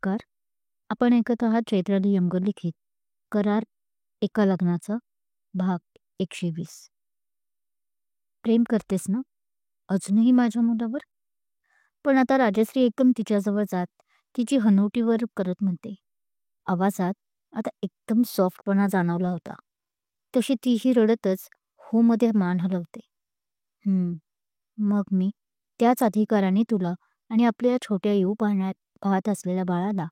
नमस्कार. आपण ऐकत आहात चैत्राली यमगर लिखित करार एका लग्नाचा भाग 120. प्रेम करतेस ना अजूनही माझ्या मुलावर? पण आता राजश्री एकदम तिच्याजवळ जात तिची हनोटीवर करत म्हणते. आवाजात आता एकदम सॉफ्टपणा जाणवला होता. तशी तीही रडतच हो मध्ये मान हलवते. मग मी त्याच अधिकाराने तुला आणि आपल्या या छोट्या येऊ पाहत असलेल्या बाळाला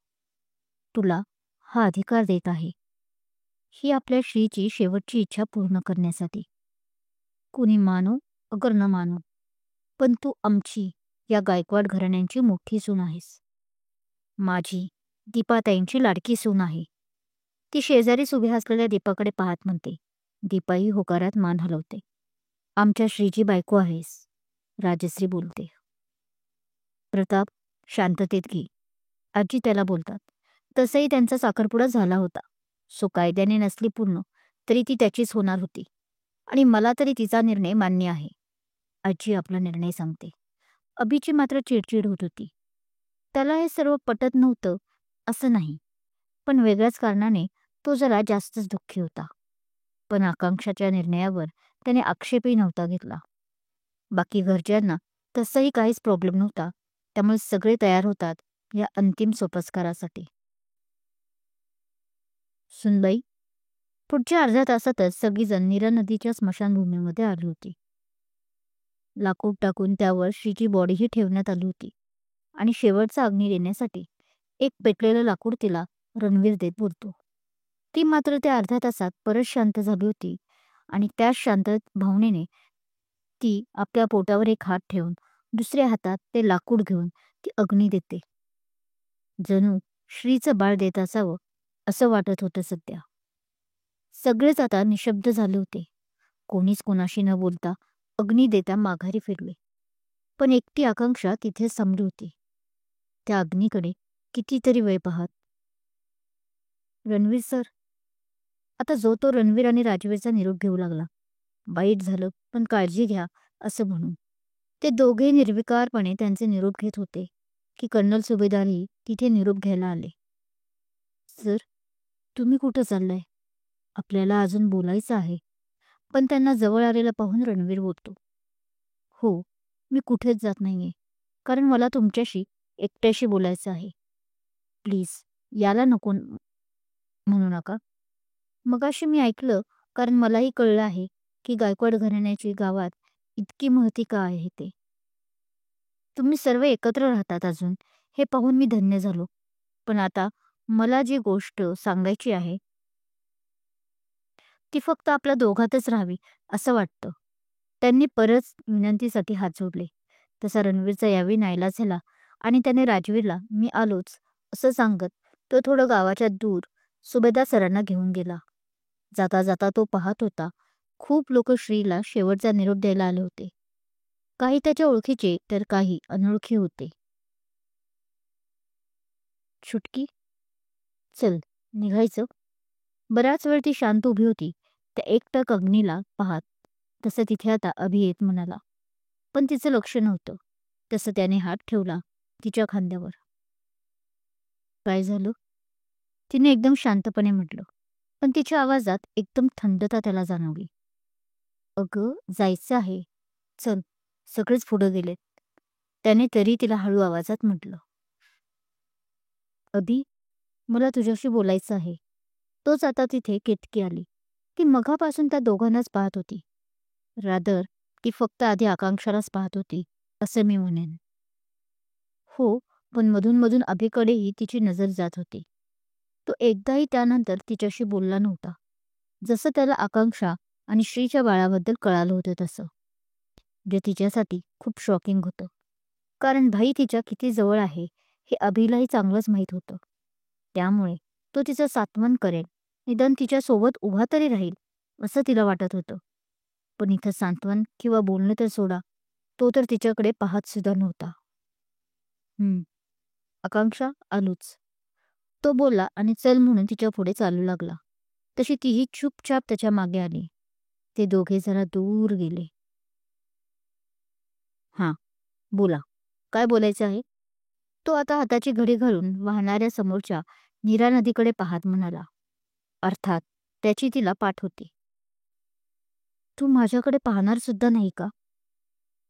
तुला हा अधिकार देत आहे. ही आपल्या श्रीची शेवटची इच्छा पूर्ण करण्यासाठी. कुणी मानो अगर न मानो, पण तू आमची या गायकवाड घराण्यांची मोठी सून आहेस. माझी दीपाताईंची लाडकी सून आहे. ती शेजारीच उभ्या असलेल्या दीपाकडे पाहत म्हणते. दीपाही होकारात मान हलवते. आमच्या श्रीची बायको आहेस, राजश्री बोलते. प्रताप, शांततेत घे, आजी त्याला बोलतात. तसंही त्यांचा साखरपुडा झाला होता. सो कायद्याने नसली पूर्ण तरी ती त्याचीच होणार होती. आणि मला तरी तिचा निर्णय मान्य आहे. आजी आपला निर्णय सांगते. अभिची मात्र चिडचिड होत होती. त्याला हे सर्व पटत नव्हतं असं नाही, पण वेगळ्याच कारणाने तो जरा जास्तच दुःखी होता. पण आकांक्षाच्या निर्णयावर त्याने आक्षेपही नव्हता घेतला. बाकी घरच्यांना तसंही काहीच प्रॉब्लेम नव्हता. त्यामुळे सगळे तयार होतात या अंतिम सोपस्कारासाठी. सुनबाई, पुढच्या अर्ध्या तासातच सगळीजण नीरा नदीच्या स्मशानभूमीमध्ये आली होती. लाकूड टाकून त्यावर श्रीची बॉडीही ठेवण्यात आली होती आणि शेवटचा अग्नी देण्यासाठी एक पेटलेलं लाकूड तिला रणवीर देत बोलतो. ती मात्र त्या अर्ध्या तासात परत शांत झाली होती आणि त्याच शांत भावनेने ती आपल्या पोटावर एक हात ठेवून दुसऱ्या हातात ते लाकूड घेऊन ती अग्नी देते. जणू श्रीचं बाळ देत असावं असं वाटत होतं सध्या. सगळेच आता निशब्द झाले होते. कोणीच कोणाशी न बोलता अग्नी देता माघारी फिरले. पण एकटी आकांक्षा तिथेच थांबली होती, त्या अग्नीकडे कितीतरी वेळ पाहत. रणवीर सर. आता जो तो रणवीर आणि राजवीरचा निरोप घेऊ लागला. वाईट झालं पण काळजी घ्या असं म्हणून. ते दोघे निर्विकारपणे त्यांचे निरोप घेत होते की कर्नल सुभेदारही तिथे निरोप घ्यायला आले. सर, तुम्ही कुठं चाललाय? आपल्याला अजून बोलायचं आहे. पण त्यांना जवळ आलेला पाहून रणवीर बोलतो. हो, मी कुठेच जात नाहीये, कारण मला तुमच्याशी एकट्याशी बोलायचं आहे. प्लीज याला नको म्हणू नका. मगाशी मी ऐकलं, कारण मलाही कळलं आहे की गायकवाड घराण्याची गावात इतकी महती का आहे ते. तुम्ही सर्व एकत्र राहतात अजून, हे पाहून मी धन्य झालो. पण आता मला जी गोष्ट सांगायची आहे ती फक्त आपल्या दोघातच राहावी असं वाटतं. त्यांनी परत विनंतीसाठी हात जोडले. तसा रणवीरचा यावेळी नाईलाज झाला आणि त्याने राजवीरला मी आलोच असं सांगत तो थोडं गावाच्या दूर सुभेदार सरांना घेऊन गेला. जाता जाता तो पाहत होता खूप लोक श्रीला शेवटचा निरोप द्यायला आले होते. काही त्याच्या ओळखीचे तर काही अनोळखी होते. छुटकी, चल निघायचं. बराच वेळ ती शांत उभी होती त्या एकटक अग्नीला पाहत. तसं तिथे आता अभि येत म्हणाला, पण तिचं लक्ष नव्हतं. तसं त्याने हात ठेवला तिच्या खांद्यावर. काय झालं? तिने एकदम शांतपणे म्हटलं, पण तिच्या आवाजात एकदम थंडता त्याला जाणवली. अगं, जायचं आहे, चल. सगळेच पुढं गेलेत. त्याने तरी तिला हळू आवाजात म्हटलं. अभि, मला तुझ्याशी बोलायचं आहे. तोच आता तिथे केतकी आली. ती मघापासून त्या दोघांनाच पाहत होती. रादर ती फक्त आधी आकांक्षालाच पाहत होती असं मी म्हणेन. हो, पण मधून मधून अभिकडेही तिची नजर जात होती. तो एकदाही त्यानंतर तिच्याशी बोलला नव्हता. जसं त्याला आकांक्षा आणि श्रीच्या बाळाबद्दल कळालं होतं तसं. जे तिच्यासाठी खूप शॉकिंग होतं, कारण भाई तिच्या किती जवळ आहे हे अभिलाही चांगलंच माहीत होतं. त्यामुळे तो तिचं सांत्वन करेल, निदान तिच्यासोबत उभा तरी राहील असं तिला वाटत होतं. पण इथं सांत्वन किंवा बोलणं तर सोडा, तो तर तिच्याकडे पाहत सुद्धा नव्हता. आकांक्षा, आलोच, तो बोलला आणि चल म्हणून तिच्या पुढे चालू लागला. तशी तीही चुपचाप त्याच्या मागे आली. ते दोघे जरा दूर गेले. हां, बोला, काय बोलायचं आहे? तो आता हाताची घडी घालून वाहणाऱ्या समोरच्या नीरा नदीकडे पाहत म्हणाला. अर्थात त्याची तिला पाठ होती. तू माझ्याकडे पाहणार सुद्धा नाही का?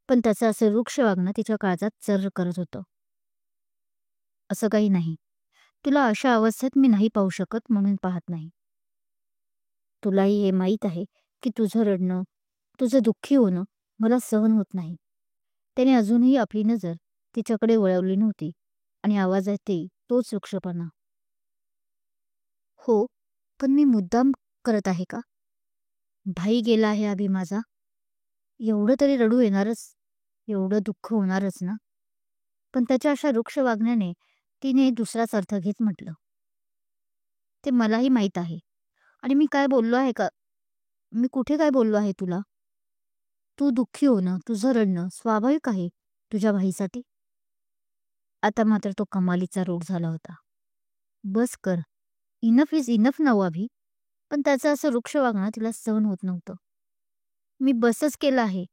पण त्याचं असं रुक्ष वागणं तिच्या काळजात चर्र करत होतं. असं काही नाही. तुला अशा अवस्थेत मी नाही पाहू शकत म्हणून पाहत नाही. तुलाही हे माहीत आहे की तुझं रडणं, तुझं दुःखी होणं मला सहन होत नाही. त्याने अजूनही आपली नजर तिच्याकडे वळवली नव्हती आणि आवाजातही तोच रुक्षपणा. हो, पण मी मुद्दाम करत आहे का? भाई गेला आहे अभि माझा. एवढं तरी रडू येणारच, एवढं दुःख होणारच ना. पण त्याच्या अशा रुक्ष वागण्याने तिने दुसराच अर्थ घेत म्हटलं. ते मलाही माहीत आहे. आणि मी काय बोललो आहे का? मी कुठे काय बोललो आहे तुला? तू दुःखी होणं, तुझं रडणं स्वाभाविक आहे तुझ्या भाईसाठी. आता मात्र तो कमालीचा रोग झाला होता. बस कर. इनफ इज इनफ नाऊ अभि. पण त्याचं असं रुक्ष वागणं तिला सहन होत नव्हतं. मी बसच केलं आहे.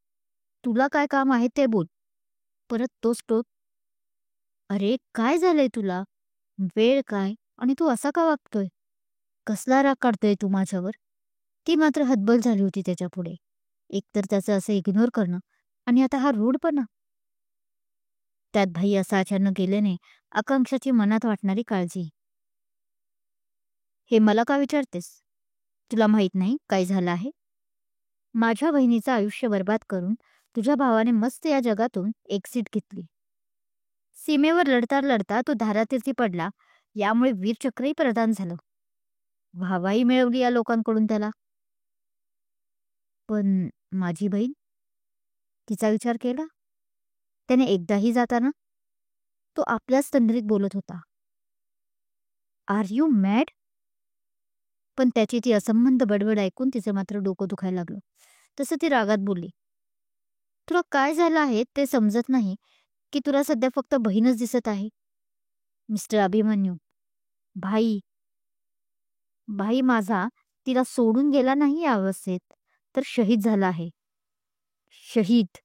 तुला काय काम आहे ते बोल. परत तोच टोक. अरे काय झालंय तुला? वेळ काय आणि तू असा का वागतोय? कसला राग काढतोय तू माझ्यावर? ती मात्र हतबल झाली होती त्याच्यापुढे. एकतर त्याचं असं इग्नोर करणं आणि आता हा रूडपणा. त्यात भाई असा अचानक गेल्याने आकांक्षाची मनात वाटणारी काळजी. हे मला का विचारतेस? तुला माहित नाही काय झालं आहे? माझ्या बहिणीचं आयुष्य बर्बाद करून तुझ्या भावाने मस्त या जगातून एक्झिट घेतली. सीमेवर लढता लढता तो धारातीर्थी पडला, यामुळे वीरचक्रही प्रदान झालं. भावाही मिळवली या लोकांकडून त्याला. पण माझी बहीण, तिचा विचार केला? त्याने एकदाही जाताना तो आपल्याच तंद्रीत बोलत होता. Are you mad? पण त्याची ती असंबंध बडबड ऐकून तिचं मात्र डोकं दुखायला लागलं. तसं ती रागात बोलली. तुला काय झालं आहे ते समजत नाही की तुला सध्या फक्त बहीणच दिसत आहे? मिस्टर अभिमन्यू, भाई भाई माझा तिला सोडून गेला नाही या अवस्थेत, तर शहीद झाला आहे. शहीद.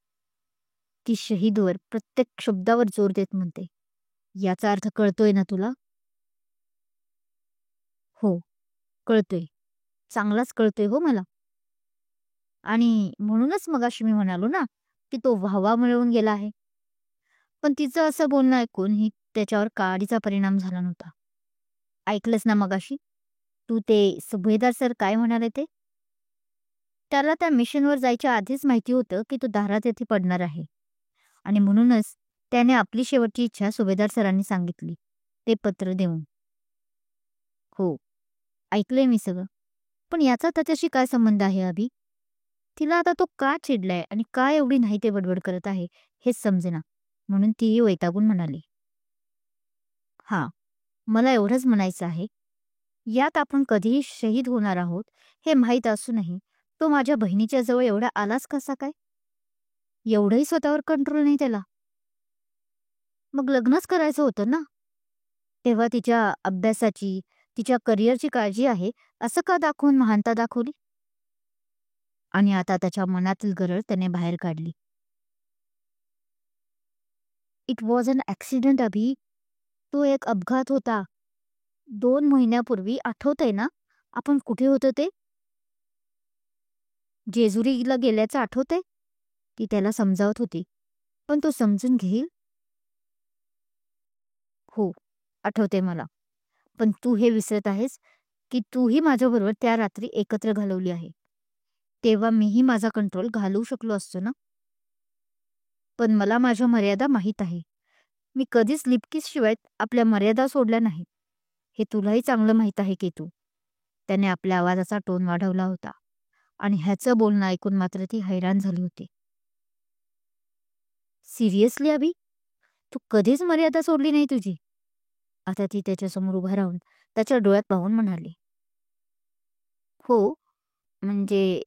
ती शहीदवर प्रत्येक शब्दावर जोर देत म्हणते. याचा अर्थ कळतोय ना तुला? हो, कळतोय. चांगलाच कळतोय हो मला. आणि म्हणूनच मगाशी मी म्हणालो ना की तो वाहवा मिळवून गेला आहे. पण तिचं असं बोलणं ऐकून ही त्याच्यावर काडीचा परिणाम झाला नव्हता. ऐकलंस ना मगाशी? तू ते सुभेदार सर काय म्हणाले ते? त्याला त्या मिशनवर जायच्या आधीच माहिती होतं की तो दारात येथे पडणार आहे. आणि म्हणूनच त्याने आपली शेवटची इच्छा सुभेदार सरांनी सांगितली, ते पत्र देऊन. हो, ऐकलंय मी सगळं. पण याचा त्याच्याशी काय संबंध आहे अभि? तिला आता तो का चिडलाय आणि का एवढी नाही ते बडबड करत आहे हेच समजेना. म्हणून तीही वैतागून म्हणाली. हां, मला एवढंच म्हणायचं आहे. यात आपण कधीही शहीद होणार आहोत हे माहीत असूनही तो माझ्या बहिणीच्या जवळ एवढा आलाच कसा काय? एवढंही स्वतःवर कंट्रोल नाही त्याला. मग लग्नच करायचं होतं ना. तेव्हा तिच्या अभ्यासाची, तिच्या करिअरची काळजी आहे असं का दाखवून महानता दाखवली? आणि आता त्याच्या मनातील गरज त्याने बाहेर काढली. इट वॉज अन ॲक्सिडेंट अभि. तो एक अपघात होता. 2 महिन्यापूर्वी आठवतंय ना आपण कुठे होतो ते? जेजुरीला गेल्याचं आठवतंय? ती त्याला समजावत होती. पण तो समजून घेईल? हो, आठवते मला. पण तू हे विसरत आहेस की तूही माझ्याबरोबर त्या रात्री एकत्र घालवली आहे. तेव्हा मीही माझा कंट्रोल घालवू शकलो असतो ना. पण मला माझ्या मर्यादा माहीत आहे. मी कधीच लिपकिसशिवाय आपल्या मर्यादा सोडल्या नाहीत. हे तुलाही चांगलं माहीत आहे की तू. त्याने आपल्या आवाजाचा टोन वाढवला होता आणि ह्याचं बोलणं ऐकून मात्र ती हैराण झाली होती. सिरियसली अभि? तू कधीच मर्यादा सोडली नाही तुझी? आता ती त्याच्यासमोर उभा राहून त्याच्या डोळ्यात पाहून म्हणाली. हो, म्हणजे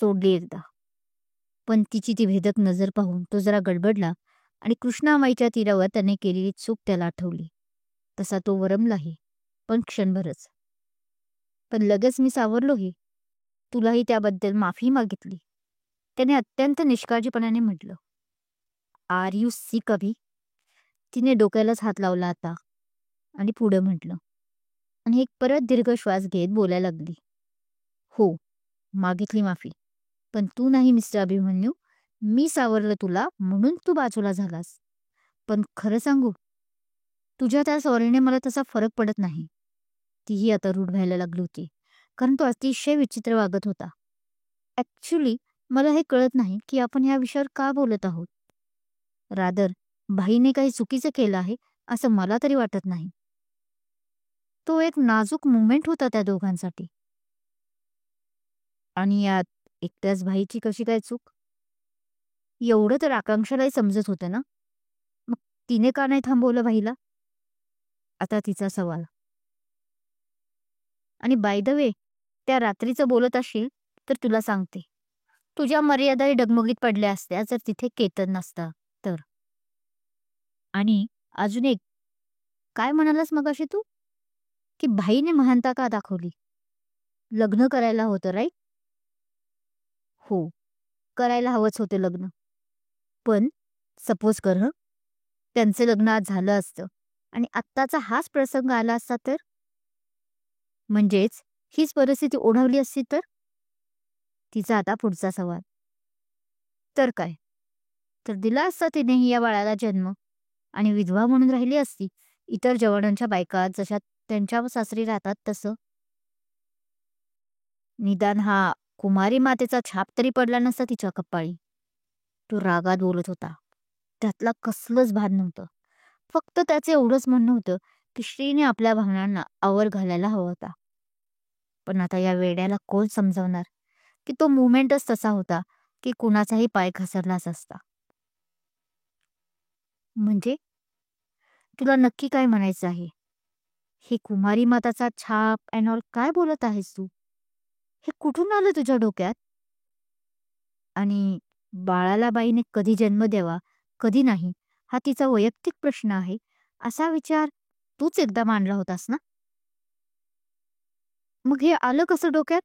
सोडली एकदा. पण तिची ती भेदक नजर पाहून तो जरा गडबडला आणि कृष्णामाईच्या तीरावर त्याने केलेली चूक त्याला आठवली. तसा तो वरमलाही, पण क्षणभरच. पण लगेच मी सावरलोही. तुलाही त्याबद्दल माफी मागितली. त्याने अत्यंत निष्काळजीपणाने म्हटलं. आर यू सिक अभि? तिने डोक्यालाच हात लावला आता आणि पुढे म्हटलं आणि एक परत दीर्घ श्वास घेत बोलायला लागली. हो, मागितली माफी. पण तू नाही मिस्टर अभिमन्यू. मी सावरलं तुला म्हणून तू बाजूला झालास. पण खरं सांगू, तुझ्या त्या सॉरीने मला तसा फरक पडत नाही. तीही आता रूढ व्हायला लागली होती. कारण तो अतिशय विचित्र वागत होता. ॲक्च्युली मला हे कळत नाही की आपण या विषयावर का बोलत आहोत. रादर भाईने काही चुकीचं केलं आहे असं मला तरी वाटत नाही. तो एक नाजूक मुमेंट होता त्या दोघांसाठी. आणि यात एकट्याच भाईची कशी काय चूक? एवढं तर आकांक्षालाही समजत होतं ना. मग तिने का नाही थांबवलं भाईला? आता तिचा सवाल. आणि बाय द वे, त्या रात्रीचं बोलत असशील तर तुला सांगते, तुझ्या मर्यादाही डगमगीत पडल्या असत्या जर तिथे केतन नसता तर. आणि अजून एक, काय म्हणालास मगाशी तू? की भाईने महानता का दाखवली? लग्न करायला होतं राईट? हो, करायला हवंच होते लग्न. पण सपोज कर हं, त्यांचं लग्न आज झालं असतं आणि आत्ताचा हाच प्रसंग आला असता तर? म्हणजेच हीच परिस्थिती ओढावली असती तर? तिचा आता पुढचा सवाल. तर काय? तर दिला असता तिनेही या बाळाला जन्म आणि विधवा म्हणून राहिली असती इतर जवानांच्या बायका जशा त्यांच्या सासरी राहतात तसं. निदान हा कुमारी मातेचा छाप तरी पडला नसता तिच्या कपाळी. तो रागात बोलत होता. त्यातला कसलंच भान नव्हतं. फक्त त्याचे एवढंच म्हणणं होतं की श्रीने आपल्या भावनांना आवर घालायला हवा होता. पण आता या वेड्याला कोण समजावणार की तो मुवमेंटच तसा होता की कुणाचाही पाय घसरलाच असता. म्हणजे तुला नक्की काय म्हणायचं आहे? हे कुमारी माताचा छाप अँड ऑल काय बोलत आहेस तू? हे कुठून आलं तुझ्या डोक्यात? आणि बाळाला बाईने कधी जन्म द्यावा, कधी नाही, हा तिचा वैयक्तिक प्रश्न आहे, असा विचार तूच एकदा मांडला होतास ना? मग हे आलं कसं डोक्यात?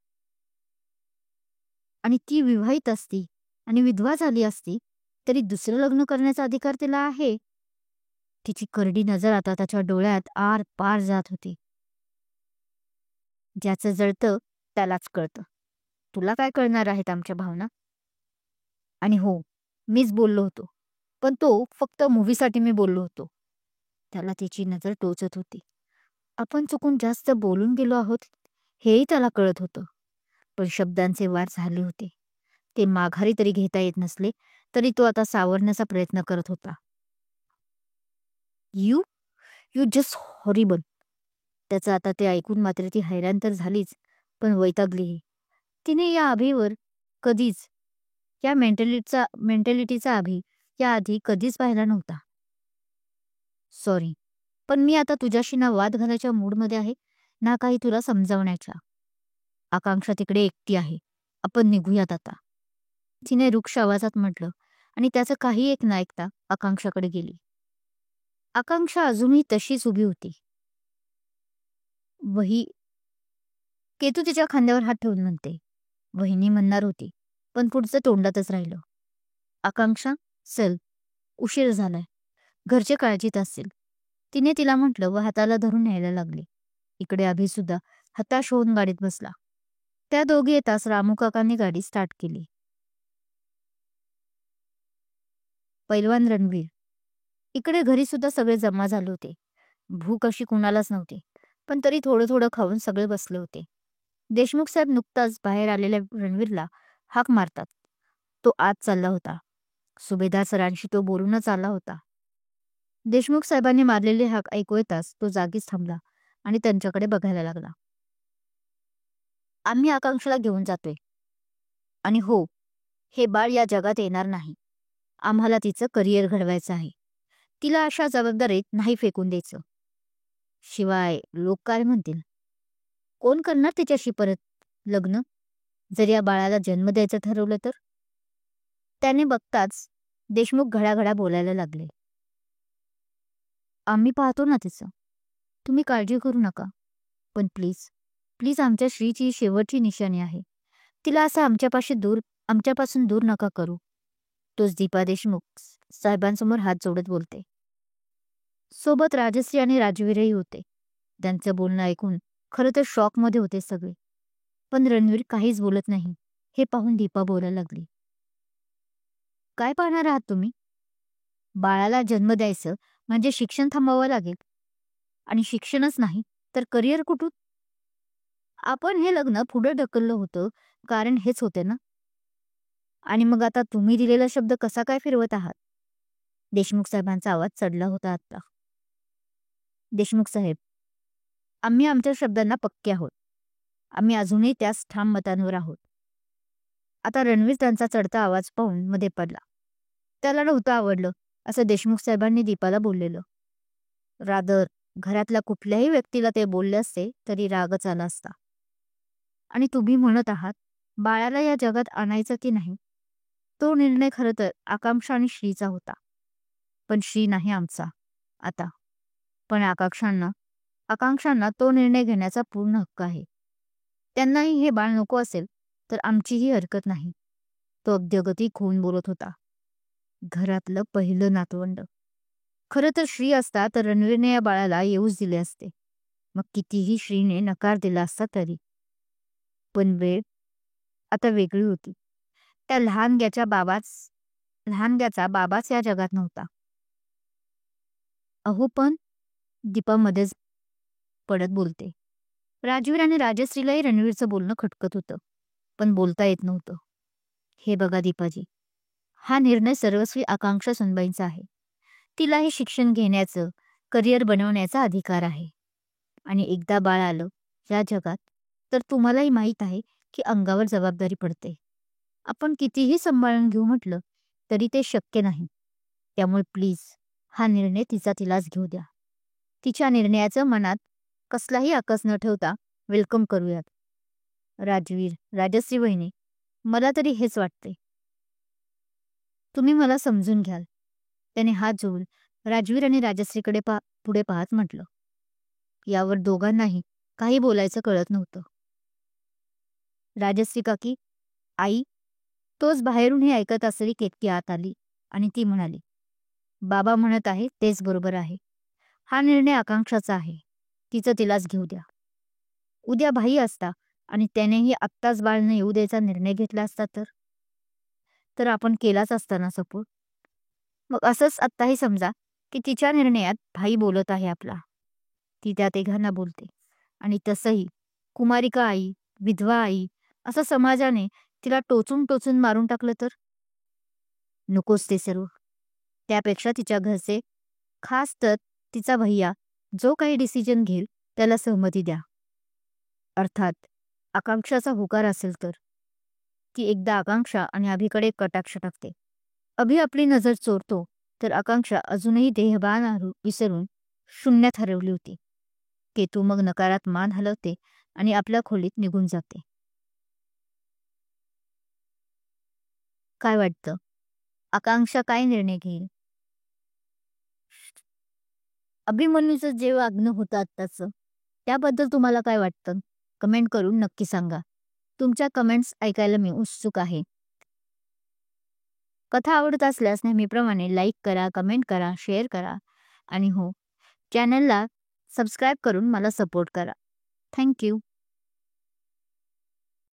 आणि ती विवाहित असती आणि विधवा झाली असती, तरी दुसरं लग्न करण्याचा अधिकार तिला आहे. तिची करडी नजर आता त्याच्या डोळ्यात आर-पार जात होती. ज्याचं जळतं त्यालाच कळतं. तुला काय कळणार आहेत आमच्या भावना? आणि हो, मीच बोललो होतो. पण तो फक्त मूव्हीसाठी मी बोललो होतो. त्याला तिची नजर टोचत होती. आपण चुकून जास्त बोलून गेलो आहोत हेही त्याला कळत होतं. पण शब्दांचे वार झाले होते. ते माघारी तरी घेता येत नसले तरी तो आता सावरण्याचा प्रयत्न करत होता. You you just horrible. त्याचं आता ते ऐकून मात्र ती हैराण तर झालीच, पण वैतागलीही. तिने या अभिवर कधीच, या मेंटॅलिटीचा अभि याआधी कधीच पाहिला नव्हता. सॉरी, पण मी आता तुझ्याशी ना वाद घालायच्या मूडमध्ये आहे, ना काही तुला समजावण्याच्या. आकांक्षा तिकडे एकटी आहे. आपण निघूयात आता. तिने रुक्ष आवाजात म्हटलं आणि त्याचं काही एक न ऐकता आकांक्षाकडे गेली. आकांक्षा अजूनही तशीच उभी होती. वही केतू तिच्या खांद्यावर हात ठेवून म्हणते. वहिनी म्हणणार होती, पण पुढचं तोंडातच राहिलं. आकांक्षा, चल, उशीर झालाय. घरचे काळजीत असतील. तिने तिला म्हटलं व हाताला धरून न्यायला लागली. इकडे अभिसुद्धा हताश होऊन गाडीत बसला. त्या दोघी येताच रामू काकांनी गाडी स्टार्ट केली. पैलवान रणवीर. इकडे घरी सुद्धा सगळे जमा झाले होते. भूक अशी कुणालाच नव्हती, पण तरी थोडं थोडं खाऊन सगळे बसले होते. देशमुख साहेब नुकताच बाहेर आलेल्या रणवीरला हाक मारतात. तो आत चालला होता. सुभेदार सरांशी तो बोलूनच आला होता. देशमुख साहेबांनी मारलेली हाक ऐकू येताच तो जागीच थांबला आणि त्यांच्याकडे बघायला लागला. आम्ही आकांक्षाला घेऊन जातोय. आणि हो, हे बाळ या जगात येणार नाही. आम्हाला तिचं करिअर घडवायचं आहे. तिला अशा जबाबदारीत नाही फेकून द्यायचं. शिवाय लोक काय म्हणतील? कोण करणार तिच्याशी परत लग्न जर या बाळाला जन्म द्यायचं ठरवलं तर? त्याने बघताच देशमुख घडाघडा बोलायला लागले. आम्ही पाहतो ना तिचं. तुम्ही काळजी करू नका. पण प्लीज प्लीज आमच्या श्रीची ही शेवटची निशाणी आहे. तिला असं आमच्यापासून दूर नका करू. तोच दीपा देशमुख साहेबांसमोर हात जोडत बोलते. सोबत राजश्री आणि राजवीरही होते. त्यांचं बोलणं ऐकून खरं तर शॉकमध्ये होते सगळे. पण रणवीर काहीच बोलत नाही हे पाहून दीपा बोलायला लागली. काय पाहणार आहात तुम्ही? बाळाला जन्म द्यायचं म्हणजे शिक्षण थांबवावं लागेल. आणि शिक्षणच नाही तर करिअर कुठून? आपण हे लग्न पुढे ढकललं होतं कारण हेच होते ना. आणि मग आता तुम्ही दिलेला शब्द कसा काय फिरवत आहात? देशमुख साहेबांचा आवाज चढला होता आता. देशमुख साहेब, आम्ही आमच्या शब्दांना पक्के आहोत. आम्ही अजूनही त्याच ठाम मतांवर आहोत. आता रणवीर त्यांचा चढता आवाज पाहून मध्ये पडला. त्याला नव्हतं आवडलं असं देशमुख साहेबांनी दीपाला बोललेलं. रादर घरातल्या कुठल्याही व्यक्तीला ते बोलले असते तरी रागच आला असता. आणि तुम्ही म्हणत आहात बाळाला या जगात आणायचं की नाही, तो निर्णय खरं तर आकांक्षा आणि श्रीचा होता. पण श्री नाही आमचा आता. पण आकांक्षांना तो निर्णय घेण्याचा पूर्ण हक्क आहे. त्यांनाही हे बाळ नको असेल तर आमचीही हरकत नाही. तो अगदी होऊन बोलत होता. घरातलं पहिलं नातवंड. खरं तर श्री असता तर रणवीरने या बाळाला येऊच दिले असते. मग कितीही श्रीने नकार दिला असता तरी. पण वेळ आता वेगळी होती. त्या लहानग्याचा बाबाच या जगात नव्हता. अहो पण दीपा मध्येच पडत बोलते. राजवीर आणि राजश्रीलाही रणवीरचं बोलणं खटकत होतं. पण बोलता येत नव्हतं. हे बघा दीपाजी, हा निर्णय सर्वस्वी आकांक्षा सुनबाईंचा आहे. तिलाही शिक्षण घेण्याचं, करिअर बनवण्याचा अधिकार आहे. आणि एकदा बाळ आलं या जगात तर तुम्हालाही माहीत आहे की अंगावर जबाबदारी पडते. आपण कितीही सांभाळून घेऊ म्हटलं तरी ते शक्य नाही. त्यामुळे प्लीज हा निर्णय तिलाच घेऊ द्या. तिच्या निर्णयाचं मनात कसलाही आकस न ठेवता वेलकम करूयात. राजवीर, राजश्री वहिनी, मला तरी हेच वाटते. तुम्ही मला समजून घ्याल. त्याने हात जोडून राजवीर आणि राजश्रीकडे पुढे पाहत म्हटलं. यावर दोघांनाही काही बोलायचं कळत नव्हतं. राजश्री काकी, आई, तोच बाहेरून हे ऐकत असलेली केतकी आत आली आणि ती म्हणाली, बाबा म्हणत आहे तेच बरोबर आहे. हा निर्णय आकांक्षाचा आहे. तिचं तिलाच घेऊ द्या. उद्या भाई असता आणि त्यानेही आत्ताच बाळने येऊ द्यायचा निर्णय घेतला असता तर आपण केलाच असता ना सपोर्ट. मग असंच आत्ताही समजा की तिच्या निर्णयात भाई बोलत आहे आपला. ती त्या तिघांना बोलते. आणि तसंही कुमारिका आई, विधवा आई असं समाजाने तिला टोचून टोचून मारून टाकलं तर? नकोच ते सर्व. त्यापेक्षा तिच्या घरचे, खास तर तिचा भैया, जो काही डिसिजन घेईल त्याला सहमती द्या. अर्थात आकांक्षाचा होकार असेल तर. ती एकदा आकांक्षा आणि अभिकडे कटाक्ष टाकते. अभि आपली नजर चोरतो तर आकांक्षा अजूनही देहभान विसरून शून्यात हरवली होती. केतू मग नकारात मान हलवते आणि आपल्या खोलीत निघून जाते. काय वाटतं, आकांक्षा काय निर्णय घेईल? अभिमन्यूचं जे वागणं होतं आत्ताचं, त्याबद्दल तुम्हाला काय वाटतं? कमेंट करून नक्की सांगा. तुमच्या कमेंट्स ऐकायला मी उत्सुक आहे. कथा आवडत असल्यास नेहमीप्रमाणे लाईक करा, कमेंट करा, शेअर करा आणि हो, चॅनलला सबस्क्राईब करून मला सपोर्ट करा. थँक्यू.